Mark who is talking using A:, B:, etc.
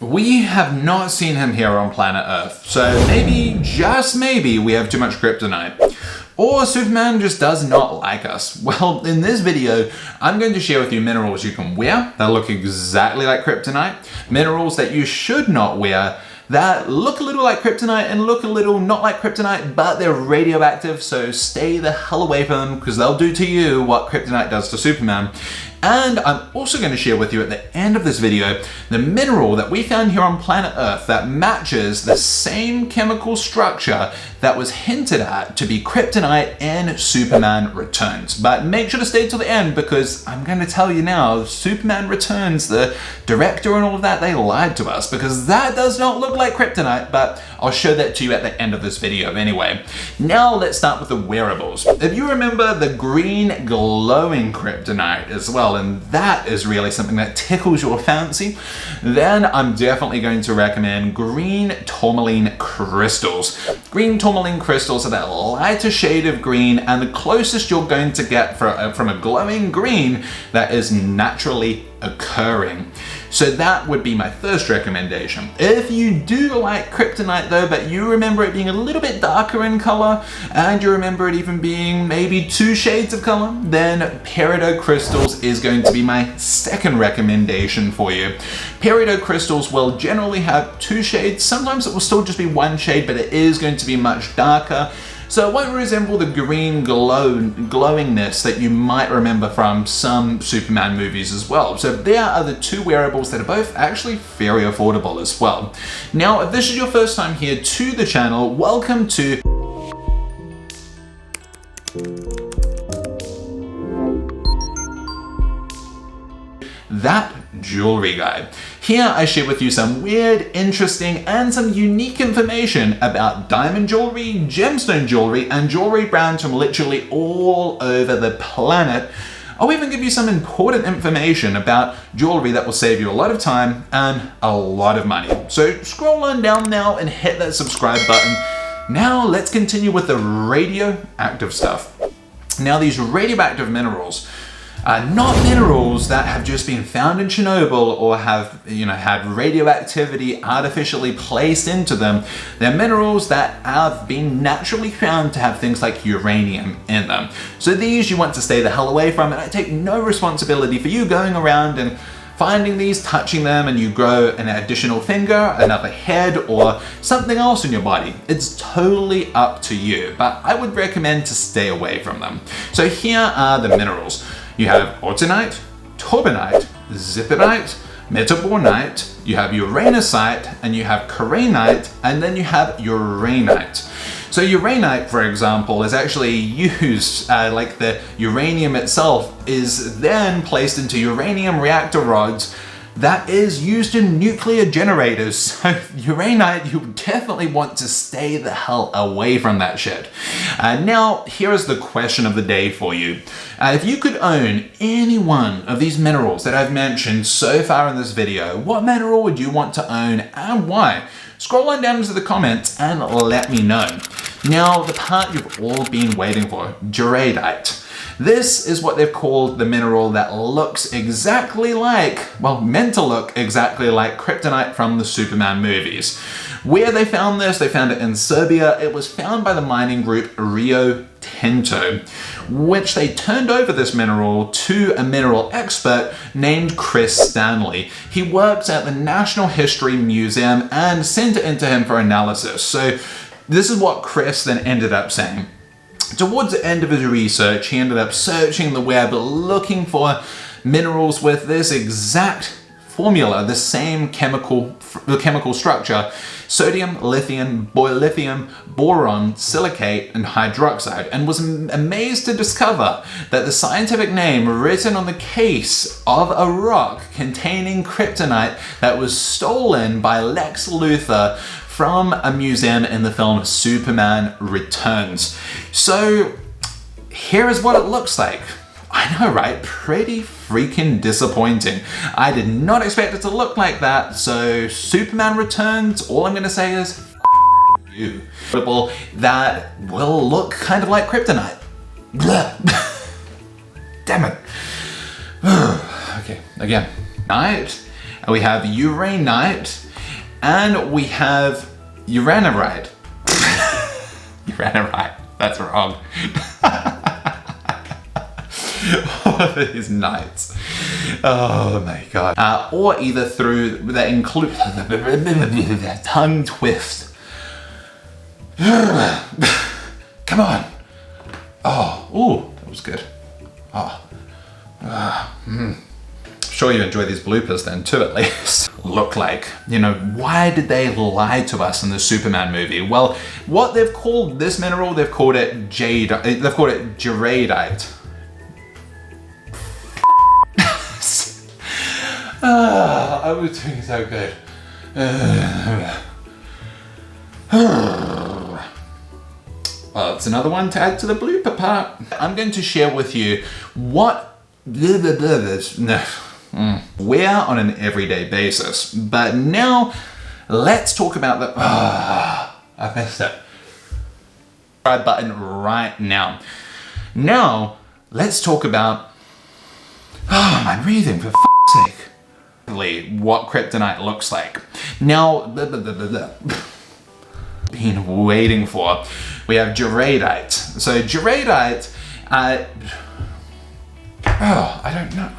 A: We have not seen him here on planet Earth, so maybe, just maybe, we have too much kryptonite. Or Superman just does not like us. Well, in this video, I'm going to share with you minerals you can wear that look exactly like kryptonite, minerals that you should not wear that look a little like kryptonite and look a little not like kryptonite, but they're radioactive, so stay the hell away from them because they'll do to you what kryptonite does to Superman. And I'm also going to share with you at the end of this video the mineral that we found here on planet Earth that matches the same chemical structure that was hinted at to be kryptonite in Superman Returns. But make sure to stay till the end because I'm going to tell you now, Superman Returns, the director and all of that, they lied to us because that does not look like kryptonite, but I'll show that to you at the end of this video anyway. Now let's start with the wearables. If you remember the green glowing kryptonite as well, and that is really something that tickles your fancy, then I'm definitely going to recommend green tourmaline crystals. Green tourmaline crystals are that lighter shade of green and the closest you're going to get from a glowing green that is naturally occurring. So that would be my first recommendation. If you do like kryptonite though, but you remember it being a little bit darker in color, and you remember it even being maybe 2 shades of color, then peridot crystals is going to be my second recommendation for you. Peridot crystals will generally have 2 shades. Sometimes it will still just be 1 shade, but it is going to be much darker. So it won't resemble the green glowingness that you might remember from some Superman movies as well. So there are the 2 wearables that are both actually very affordable as well. Now, if this is your first time here to the channel, welcome to That Jewelry Guide. Here I share with you some weird, interesting, and some unique information about diamond jewelry, gemstone jewelry, and jewelry brands from literally all over the planet. I'll even give you some important information about jewelry that will save you a lot of time and a lot of money. So scroll on down now and hit that subscribe button. Now let's continue with the radioactive stuff. Now these radioactive minerals are not minerals that have just been found in Chernobyl or have, had radioactivity artificially placed into them. They're minerals that have been naturally found to have things like uranium in them. So these you want to stay the hell away from, and I take no responsibility for you going around and finding these, touching them, and you grow an additional finger, another head, or something else in your body. It's totally up to you, but I would recommend to stay away from them. So here are the minerals. You have Autunite, Torbernite, Zippeite, Metatorbernite, you have Uranocircite, and you have Carnotite, and then you have Uraninite. So Uraninite, for example, is actually used, like the uranium itself is then placed into uranium reactor rods that is used in nuclear generators. So Uraninite, you definitely want to stay the hell away from that shit. Now, here is the question of the day for you. If you could own any one of these minerals that I've mentioned so far in this video, what mineral would you want to own and why? Scroll on down into the comments and let me know. Now, the part you've all been waiting for, Jadarite. This is what they've called the mineral that looks exactly like, well, meant to look exactly like kryptonite from the Superman movies. Where they found this, they found it in Serbia. It was found by the mining group Rio Tinto, which they turned over this mineral to a mineral expert named Chris Stanley. He works at the National History Museum and sent it into him for analysis. So this is what Chris then ended up saying. Towards the end of his research, he ended up searching the web looking for minerals with this exact formula, the same chemical structure: sodium, lithium, boron, silicate, and hydroxide, and was amazed to discover that the scientific name written on the case of a rock containing kryptonite that was stolen by Lex Luthor from a museum in the film Superman Returns. So here is what it looks like. I know, right? Pretty freaking disappointing. I did not expect it to look like that, so Superman Returns, all I'm gonna say is you. That will look kind of like kryptonite. Damn it. Okay, again. We have Uranite, And we have Uraninite. Uraninite, that's wrong. All of these nights. Oh my god. Or either through the include tongue twist. Come on. Oh, ooh, that was good. Sure you enjoy these bloopers then too, at least. Look like, you know, why did they lie to us in the Superman movie? Well, what they've called this mineral, they've called it Jadarite. I was doing so good. Well, it's another one to add to the blooper part. I'm going to share with you what wear on an everyday basis. But now, let's talk about the... I missed it. Subscribe button right now. Now, let's talk about... Oh, my breathing, for f***'s sake. What kryptonite looks like. Now, been waiting for. We have Jadarite. So Jadarite, I don't know.